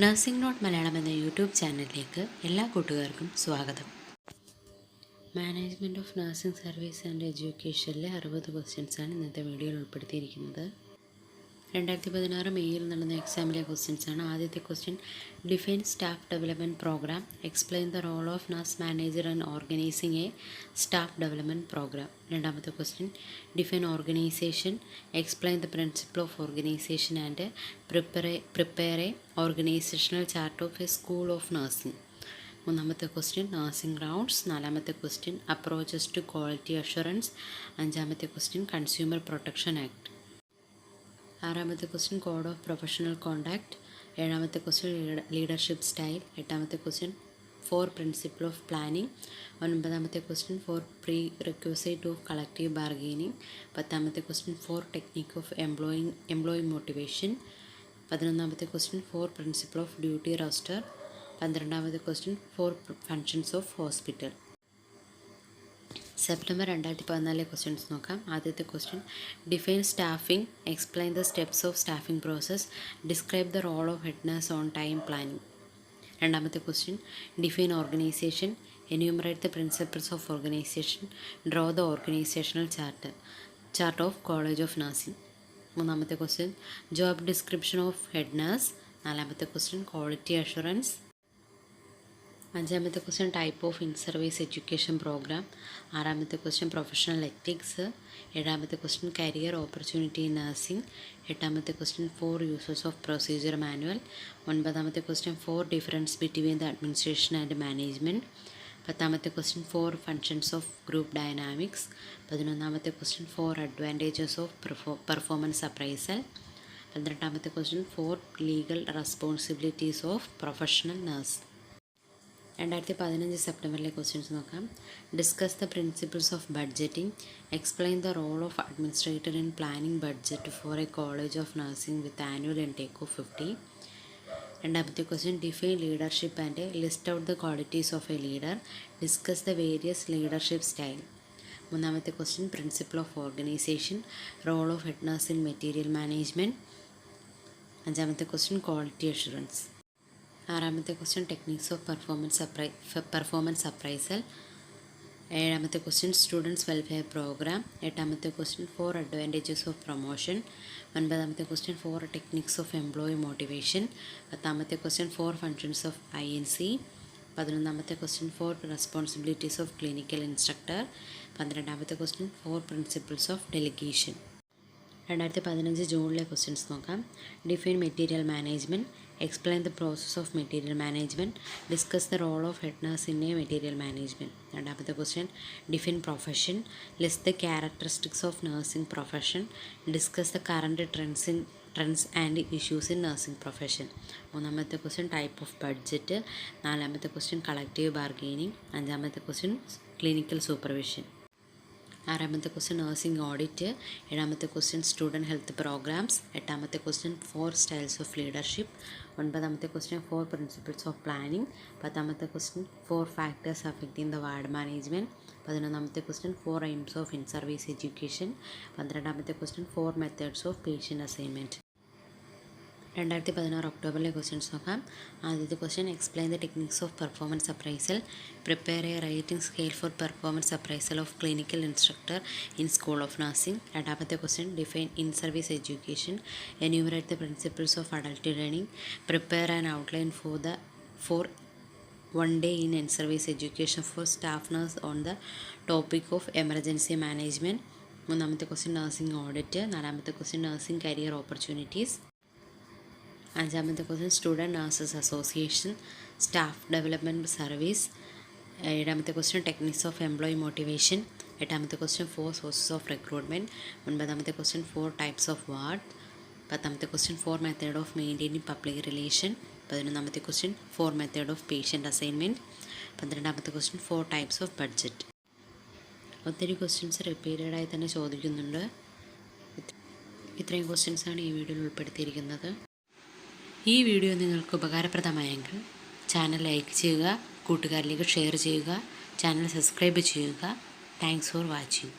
Nursing not Malayalam എന്ന YouTube ചാനലിലേക്ക് എല്ലാ കൂട്ടുകാർക്കും സ്വാഗതം. Management of nursing service and എഡ്യൂക്കേഷനിലെ 60 ക്വസ്റ്റ്യൻസാണ് ഇന്നത്തെ വീഡിയോയിൽ ഉൾപ്പെടുത്തിയിരിക്കുന്നത്. 2016 മെയ്യിൽ നടന്ന എക്സാമിലെ ക്വസ്റ്റ്യൻസാണ്. ആദ്യത്തെ question, define staff development programme, explain the role of nurse manager and organising a staff development programme. രണ്ടാമത്തെ question, define organisation, explain the principle of organisation and prepare a organisational chart of a school of nursing. മൂന്നാമത്തെ question, nursing grounds. നാലാമത്തെ question, approaches to quality assurance. അഞ്ചാമത്തെ question, consumer protection act. ആറാമത്തെ question, code of professional contact. ഏഴാമത്തെ question, leadership style. എട്ടാമത്തെ question, 4 principle of planning. ഒൻപതാമത്തെ question, 4 prerequisite of collective bargaining. പത്താമത്തെ question, 4 technique of employee motivation. 11ാമത്തെ question, 4 principle of duty roster. 12ാമത്തെ question, 4 functions of hospital. September 2014 questions നോക്കാം. ആദ്യത്തെ question, define staffing, explain the steps of staffing process, describe the role of head nurse on time planning. രണ്ടാമത്തെ question, define organisation, enumerate the principles of organisation, draw the organisational chart of college of nursing. മൂന്നാമത്തെ question, job description of head nurse. നാലാമത്തെ question, quality assurance. അഞ്ചാമത്തെ question, type of in service education programme. ആറാമത്തെ question, professional ethics. ഏഴാമത്തെ question, career opportunity in nursing. എട്ടാമത്തെ question, 4 uses of procedure manual. ഒൻപതാമത്തെ question, 4 difference between the administration and management. പത്താമത്തെ question, 4 functions of group dynamics. 11ാമത്തെ question, 4 advantages of performance appraisal. 12ാമത്തെ question, 4 legal responsibilities of professional nurse. 2015 സെപ്റ്റംബറിലെ questions നോക്കാം. Discuss the principles of budgeting, explain the role of administrator in planning budget for a college of nursing with annual intake of 50. രണ്ടാമത്തെ question, define leadership and list out the qualities of a leader, discuss the various leadership style. മൂന്നാമത്തെ question, principle of organisation, role of head nurse in material management. അഞ്ചാമത്തെ question, quality assurance. ആറാമത്തെ question, techniques of performance appraisal. ഏഴാമത്തെ question, students welfare programme. എട്ടാമത്തെ question, 4 advantages of promotion. ഒൻപതാമത്തെ question, 4 techniques of employee motivation. പത്താമത്തെ question, 4 functions of INC. 11ാമത്തെ question, 4 responsibilities of clinical instructor. 12ാമത്തെ question, 4 principles of delegation. 2015 ജൂണിലെ questions നോക്കാം. Define material management, explain the process of material management, discuss the role of head nurse in a material management. രണ്ടാമത്തെ question, define profession, list the characteristics of nursing profession, discuss the current trends and issues in nursing profession. മൂന്നാമത്തെ question, type of budget. നാലാമത്തെ question, collective bargaining. അഞ്ചാമത്തെ question, clinical supervision. ആറാമത്തെ question, nursing audit. ഏഴാമത്തെ question, student health programmes. എട്ടാമത്തെ question, 4 styles of leadership. ഒൻപതാമത്തെ question, 4 principles of planning. പത്താമത്തെ question, 4 factors affecting the ward management. 11ാമത്തെ question, 4 aims of in service education. 12ാമത്തെ question, 4 methods of patient assignment. 2016 ഒക്ടോബറിലെ questions നോക്കാം. ആദ്യത്തെ question, explain the techniques of performance appraisal, prepare a rating scale for performance appraisal of clinical instructor in school of nursing. രണ്ടാമത്തെ question, define in service education, enumerate the principles of adult learning, prepare an outline for 1 day in service education for staff nurse on the topic of emergency management. മൂന്നാമത്തെ question, nursing audit. നാലാമത്തെ question, nursing career opportunities. അഞ്ചാമത്തെ question, student nurses association, staff development service. ഏഴാമത്തെ question, techniques of employee motivation. എട്ടാമത്തെ question, 4 sources of recruitment. ഒൻപതാമത്തെ question, 4 types of ward. പത്താമത്തെ question, 4 method of maintaining public relation. 11ാമത്തെ question, 4 method of patient assignment. 12ാമത്തെ question, 4 types of budget. ഒത്തിരി questions റിപ്പീറ്റഡായി തന്നെ ചോദിക്കുന്നുണ്ട്. ഇത്രയും ക്വസ്റ്റ്യൻസാണ് ഈ വീഡിയോയിൽ ഉൾപ്പെടുത്തിയിരിക്കുന്നത്. ഈ വീഡിയോ നിങ്ങൾക്ക് ഉപകാരപ്രദമായെങ്കിൽ ചാനൽ ലൈക്ക് ചെയ്യുക, കൂട്ടുകാരിലേക്ക് ഷെയർ ചെയ്യുക, ചാനൽ സബ്സ്ക്രൈബ് ചെയ്യുക. Thanks for watching.